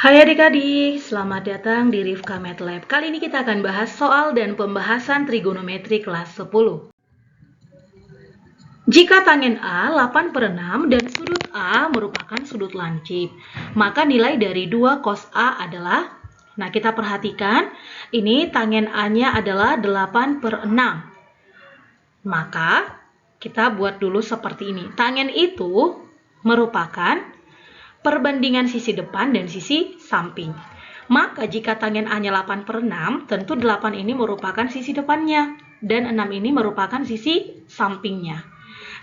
Hai adik-adik, selamat datang di Rifka MathLab. Kali ini kita akan bahas soal dan pembahasan trigonometri kelas 10. Jika tangen A 8/6 dan sudut A merupakan sudut lancip, maka nilai dari 2 cos A adalah, nah kita perhatikan, ini tangen A-nya adalah 8/6. Maka kita buat dulu seperti ini. Tangen itu merupakan perbandingan sisi depan dan sisi samping. Maka jika tangen A-nya 8/6, tentu 8 ini merupakan sisi depannya dan 6 ini merupakan sisi sampingnya.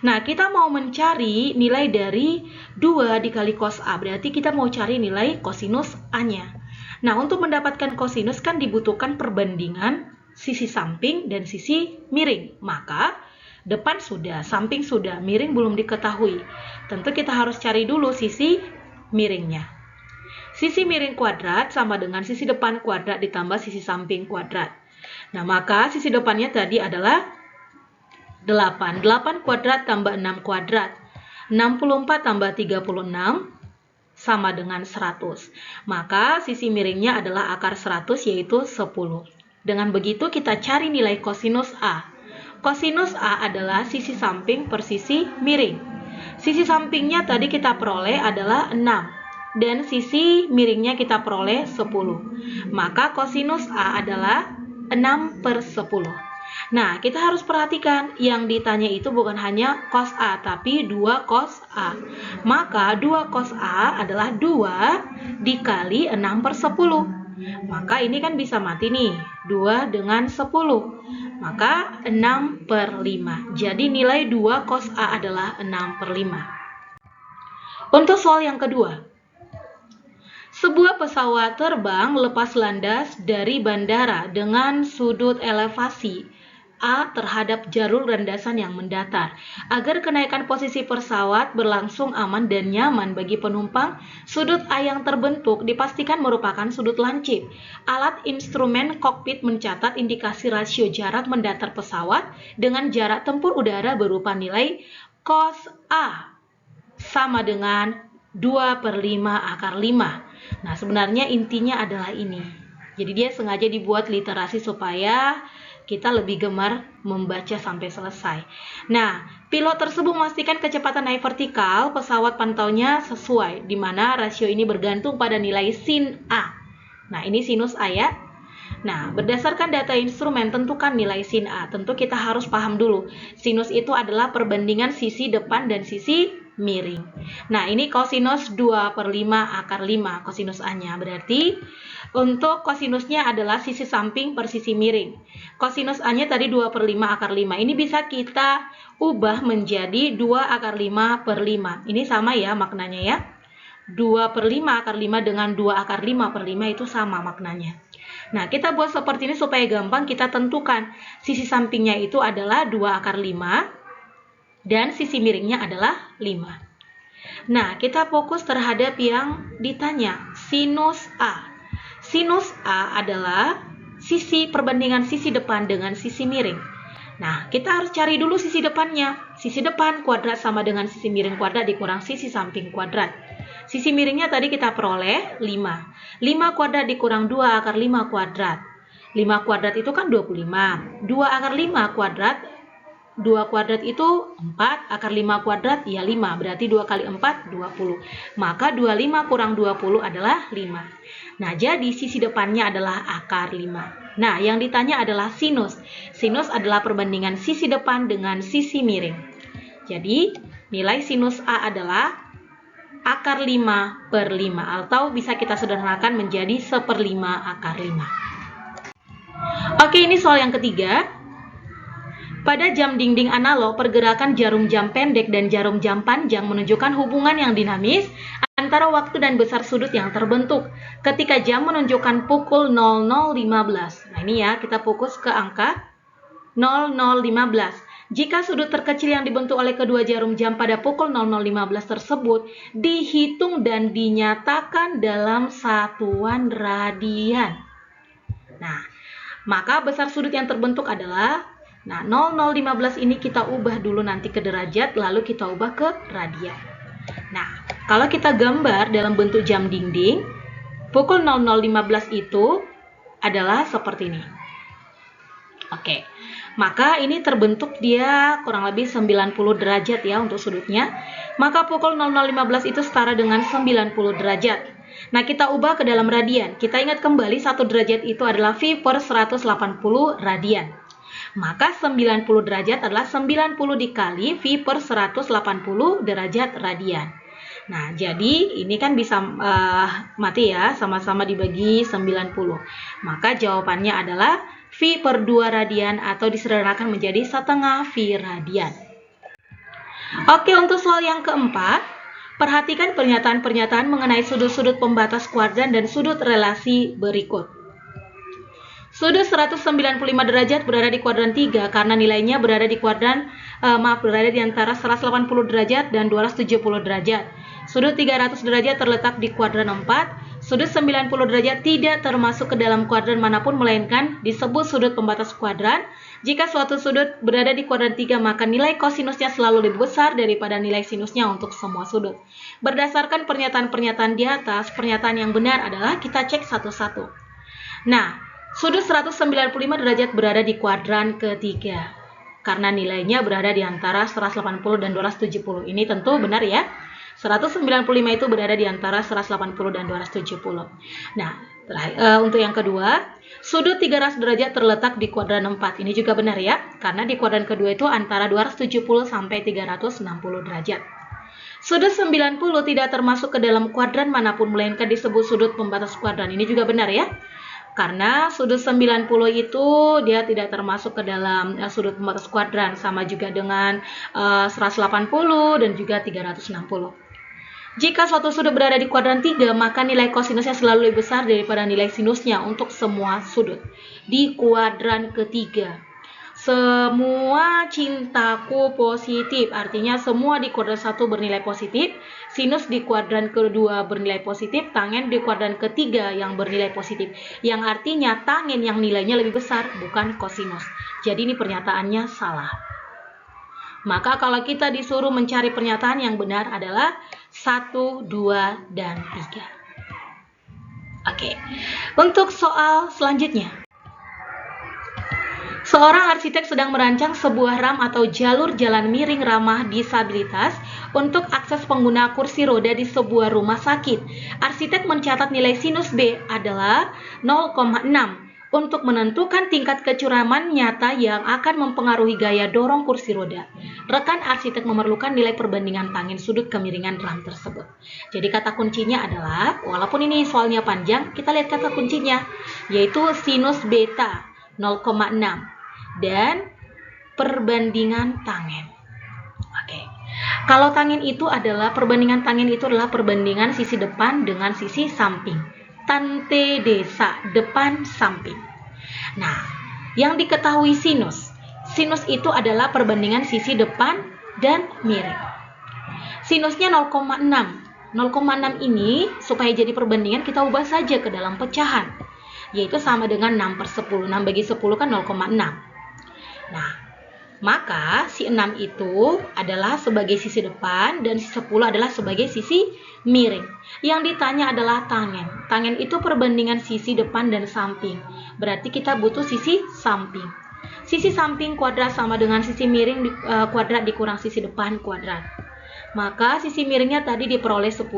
Nah, kita mau mencari nilai dari 2 dikali cos A, berarti kita mau cari nilai kosinus A-nya. Nah, untuk mendapatkan kosinus kan dibutuhkan perbandingan sisi samping dan sisi miring. Maka depan sudah, samping sudah, miring belum diketahui. Tentu kita harus cari dulu sisi miringnya. Sisi miring kuadrat sama dengan sisi depan kuadrat ditambah sisi samping kuadrat. Nah, maka sisi depannya tadi adalah 8. 8 kuadrat tambah 6 kuadrat. 64 tambah 36 sama dengan 100. Maka sisi miringnya adalah akar 100 yaitu 10. Dengan begitu kita cari nilai kosinus A. Kosinus A adalah sisi samping per sisi miring. Sisi sampingnya tadi kita peroleh adalah 6 dan sisi miringnya kita peroleh 10. Maka kosinus A adalah 6/10. Nah, kita harus perhatikan yang ditanya itu bukan hanya cos A tapi 2 cos A. Maka 2 cos A adalah 2 dikali 6/10. Maka ini kan bisa mati nih, 2 dengan 10. Maka 6/5. Jadi nilai 2 cos A adalah 6/5. Untuk soal yang kedua. Sebuah pesawat terbang lepas landas dari bandara dengan sudut elevasi A terhadap jalur landasan yang mendatar. Agar kenaikan posisi pesawat berlangsung aman dan nyaman bagi penumpang, sudut A yang terbentuk dipastikan merupakan sudut lancip. Alat instrumen kokpit mencatat indikasi rasio jarak mendatar pesawat dengan jarak tempur udara berupa nilai cos A sama dengan 2/5 akar 5. Nah, sebenarnya intinya adalah ini. Jadi dia sengaja dibuat literasi supaya kita lebih gemar membaca sampai selesai. Nah, pilot tersebut memastikan kecepatan naik vertikal pesawat pantaunya sesuai, di mana rasio ini bergantung pada nilai sin A. Nah, ini sinus A ya. Nah, berdasarkan data instrumen tentukan nilai sin A. Tentu kita harus paham dulu. Sinus itu adalah perbandingan sisi depan dan sisi miring. Nah, ini kosinus 2/5 akar 5 kosinus A-nya. Berarti untuk kosinusnya adalah sisi samping per sisi miring. Kosinus A-nya tadi 2/5 akar 5. Ini bisa kita ubah menjadi 2 akar 5/5. Ini sama ya maknanya ya. 2/5 akar 5 dengan 2 akar 5/5 itu sama maknanya. Nah, kita buat seperti ini supaya gampang kita tentukan. Sisi sampingnya itu adalah 2 akar 5 dan sisi miringnya adalah 5. Nah, kita fokus terhadap yang ditanya, sinus A. Sinus A adalah sisi perbandingan sisi depan dengan sisi miring. Nah, kita harus cari dulu sisi depannya. Sisi depan kuadrat sama dengan sisi miring kuadrat dikurang sisi samping kuadrat. Sisi miringnya tadi kita peroleh 5. 5 kuadrat dikurang 2 akar 5 kuadrat. 5 kuadrat itu kan 25. 2 akar 5 kuadrat, 2 kuadrat itu 4, akar 5 kuadrat ya 5. Berarti 2 kali 4, 20. Maka 25 kurang 20 adalah 5. Nah, jadi sisi depannya adalah akar 5. Nah, yang ditanya adalah sinus. Sinus adalah perbandingan sisi depan dengan sisi miring. Jadi, nilai sinus A adalah akar 5/5 atau bisa kita sederhanakan menjadi 1/5 akar 5. Oke, ini soal yang ketiga. Pada jam dinding analog, pergerakan jarum jam pendek dan jarum jam panjang menunjukkan hubungan yang dinamis antara waktu dan besar sudut yang terbentuk ketika jam menunjukkan pukul 00.15. Nah, ini ya, kita fokus ke angka 00.15. Jika sudut terkecil yang dibentuk oleh kedua jarum jam pada pukul 00.15 tersebut dihitung dan dinyatakan dalam satuan radian. Nah, maka besar sudut yang terbentuk adalah, nah 00.15 ini kita ubah dulu nanti ke derajat, lalu kita ubah ke radian. Nah, kalau kita gambar dalam bentuk jam dinding, Pukul 00.15 itu adalah seperti ini. Oke, maka ini terbentuk dia kurang lebih 90 derajat ya untuk sudutnya. Maka pukul 00.15 itu setara dengan 90 derajat. Nah, kita ubah ke dalam radian. Kita ingat kembali 1 derajat itu adalah V per 180 radian. Maka 90 derajat adalah 90 dikali V per 180 derajat radian. Nah, jadi ini kan bisa mati ya, sama-sama dibagi 90. Maka jawabannya adalah V per 2 radian atau disederhanakan menjadi setengah V radian. Oke, untuk soal yang keempat, perhatikan pernyataan-pernyataan mengenai sudut-sudut pembatas kuadran dan sudut relasi berikut. Sudut 195 derajat berada di kuadran 3 karena nilainya berada di kuadran berada di antara 180 derajat dan 270 derajat. Sudut 300 derajat terletak di kuadran 4. Sudut 90 derajat tidak termasuk ke dalam kuadran manapun melainkan disebut sudut pembatas kuadran. Jika suatu sudut berada di kuadran 3, maka nilai kosinusnya selalu lebih besar daripada nilai sinusnya untuk semua sudut. Berdasarkan pernyataan-pernyataan di atas, pernyataan yang benar adalah kita cek satu-satu. Nah, sudut 195 derajat berada di kuadran ketiga karena nilainya berada di antara 180 dan 270. Ini tentu benar ya. 195 itu berada di antara 180 dan 270. Nah, untuk yang kedua, sudut 300 derajat terletak di kuadran 4. Ini juga benar ya, karena di kuadran kedua itu antara 270 sampai 360 derajat. Sudut 90 tidak termasuk ke dalam kuadran manapun melainkan disebut sudut pembatas kuadran. Ini juga benar ya. Karena sudut 90 itu dia tidak termasuk ke dalam sudut pembatas kuadran, sama juga dengan 180 dan juga 360. Jika suatu sudut berada di kuadran 3, maka nilai kosinusnya selalu lebih besar daripada nilai sinusnya untuk semua sudut di kuadran ketiga. Semua cintaku positif, artinya semua di kuadran 1 bernilai positif, sinus di kuadran kedua bernilai positif, tangen di kuadran ketiga yang bernilai positif. Yang artinya tangen yang nilainya lebih besar, bukan kosinus. Jadi ini pernyataannya salah. Maka kalau kita disuruh mencari pernyataan yang benar adalah 1, 2, dan 3. Oke, untuk soal selanjutnya. Seorang arsitek sedang merancang sebuah ram atau jalur jalan miring ramah disabilitas untuk akses pengguna kursi roda di sebuah rumah sakit. Arsitek mencatat nilai sinus B adalah 0,6 untuk menentukan tingkat kecuraman nyata yang akan mempengaruhi gaya dorong kursi roda. Rekan arsitek memerlukan nilai perbandingan tangen sudut kemiringan ram tersebut. Jadi kata kuncinya adalah, walaupun ini soalnya panjang, kita lihat kata kuncinya, yaitu sinus beta 0,6 dan perbandingan tangen. Oke. Kalau tangen itu adalah, perbandingan tangen itu adalah perbandingan sisi depan dengan sisi samping. Tante desa, depan samping. Nah, yang diketahui sinus. Sinus itu adalah perbandingan sisi depan dan miring. Sinusnya 0,6. 0,6 ini supaya jadi perbandingan kita ubah saja ke dalam pecahan. Yaitu sama dengan 6 per 10. 6 bagi 10 kan 0,6. Nah, maka si 6 itu adalah sebagai sisi depan dan si 10 adalah sebagai sisi miring. Yang ditanya adalah tangen. Tangen itu perbandingan sisi depan dan samping. Berarti kita butuh sisi samping. Sisi samping kuadrat sama dengan sisi miring kuadrat dikurang sisi depan kuadrat. Maka sisi miringnya tadi diperoleh 10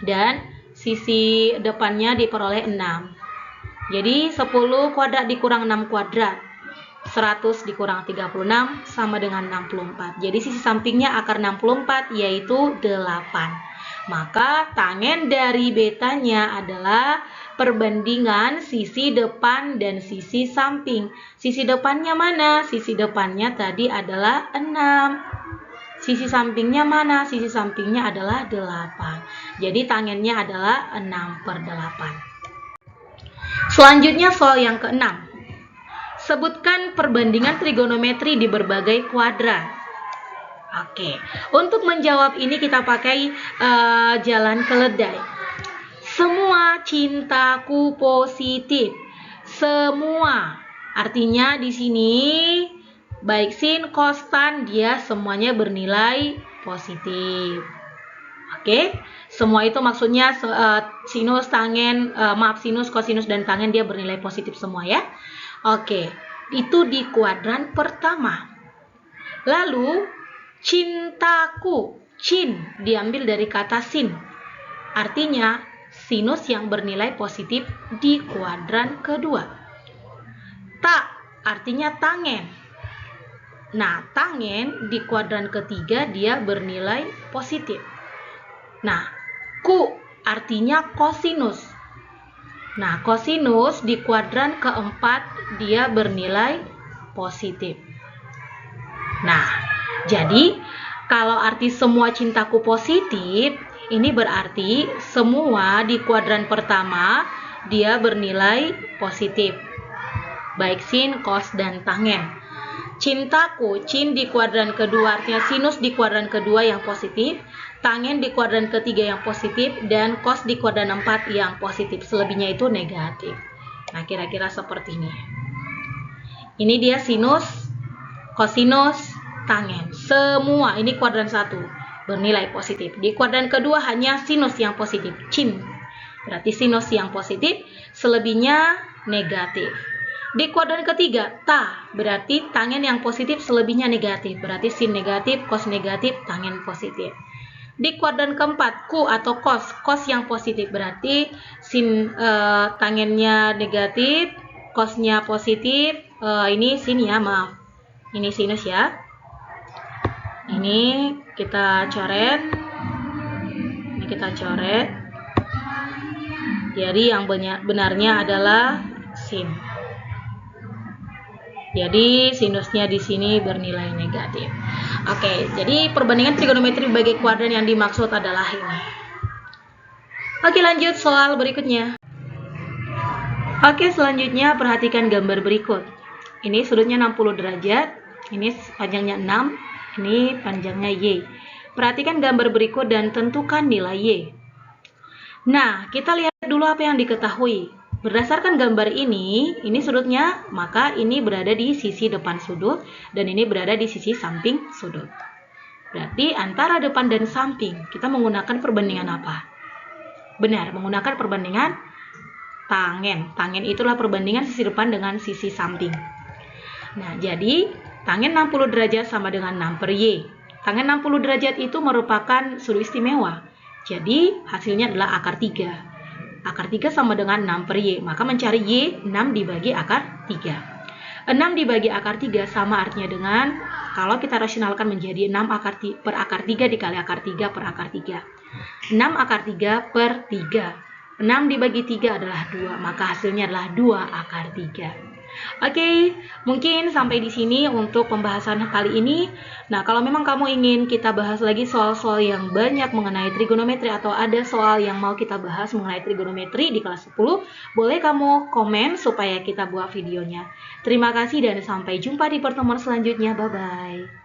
dan sisi depannya diperoleh 6. Jadi 10 kuadrat dikurang 6 kuadrat. 100 dikurang 36 sama dengan 64. Jadi sisi sampingnya akar 64 yaitu 8. Maka tangen dari betanya adalah perbandingan sisi depan dan sisi samping. Sisi depannya mana? Sisi depannya tadi adalah 6. Sisi sampingnya mana? Sisi sampingnya adalah 8. Jadi tangennya adalah 6 per 8. Selanjutnya soal yang ke-6. Sebutkan perbandingan trigonometri di berbagai kuadran. Oke, untuk menjawab ini kita pakai jalan keledai. Semua cintaku positif. Semua, artinya di sini baik sin, cos, tan dia semuanya bernilai positif. Oke, semua itu maksudnya sinus, tangen, sinus, kosinus, dan tangen dia bernilai positif semua ya. Oke, itu di kuadran pertama. Lalu, cintaku, cin diambil dari kata sin. Artinya, sinus yang bernilai positif di kuadran kedua. Tak, artinya tangen. Nah, tangen di kuadran ketiga dia bernilai positif. Nah, ku artinya kosinus. Nah, kosinus di kuadran keempat dia bernilai positif. Nah, jadi kalau arti semua cintaku positif, ini berarti semua di kuadran pertama dia bernilai positif. Baik sin, kos, dan tangen. Cintaku, cin di kuadran kedua artinya sinus di kuadran kedua yang positif, tangen di kuadran ketiga yang positif, dan kos di kuadran 4 yang positif. Selebihnya itu negatif. Nah, kira-kira seperti ini. Ini dia sinus, kosinus, tangen. Semua ini kuadran 1 bernilai positif. Di kuadran kedua hanya sinus yang positif, cin. Berarti sinus yang positif, selebihnya negatif. Di kuadran ketiga, ta, berarti tangen yang positif, selebihnya negatif. Berarti sin negatif, kos negatif, tangen positif. Di kuadran keempat, ku atau kos yang positif. Berarti sin tangennya negatif, kosnya positif. Ini sin ya, maaf. Ini sinus ya. Ini kita coret. Ini kita coret. Jadi yang benarnya adalah sin. Jadi sinusnya di sini bernilai negatif. Oke, jadi perbandingan trigonometri bagi kuadran yang dimaksud adalah ini. Oke, lanjut soal berikutnya. Oke, selanjutnya perhatikan gambar berikut. Ini sudutnya 60 derajat, ini panjangnya 6, ini panjangnya Y. Perhatikan gambar berikut dan tentukan nilai Y. Nah, kita lihat dulu apa yang diketahui. Berdasarkan gambar ini sudutnya, maka ini berada di sisi depan sudut dan ini berada di sisi samping sudut. Berarti antara depan dan samping kita menggunakan perbandingan apa? Benar, menggunakan perbandingan tangen. Tangen itulah perbandingan sisi depan dengan sisi samping. Nah, jadi tangen 60 derajat sama dengan 6 per Y. Tangen 60 derajat itu merupakan sudut istimewa. Jadi hasilnya adalah akar 3. Akar 3 sama dengan 6 per Y. Maka mencari Y, 6 dibagi akar 3. 6 dibagi akar 3 sama artinya dengan, kalau kita rasionalkan menjadi 6 per akar 3 dikali akar 3 per akar 3. 6 akar 3 per 3. 6 dibagi 3 adalah 2. Maka hasilnya adalah 2 akar 3. Oke, mungkin sampai di sini untuk pembahasan kali ini. Nah, kalau memang kamu ingin kita bahas lagi soal-soal yang banyak mengenai trigonometri atau ada soal yang mau kita bahas mengenai trigonometri di kelas 10, boleh kamu komen supaya kita buat videonya. Terima kasih dan sampai jumpa di pertemuan selanjutnya. Bye-bye.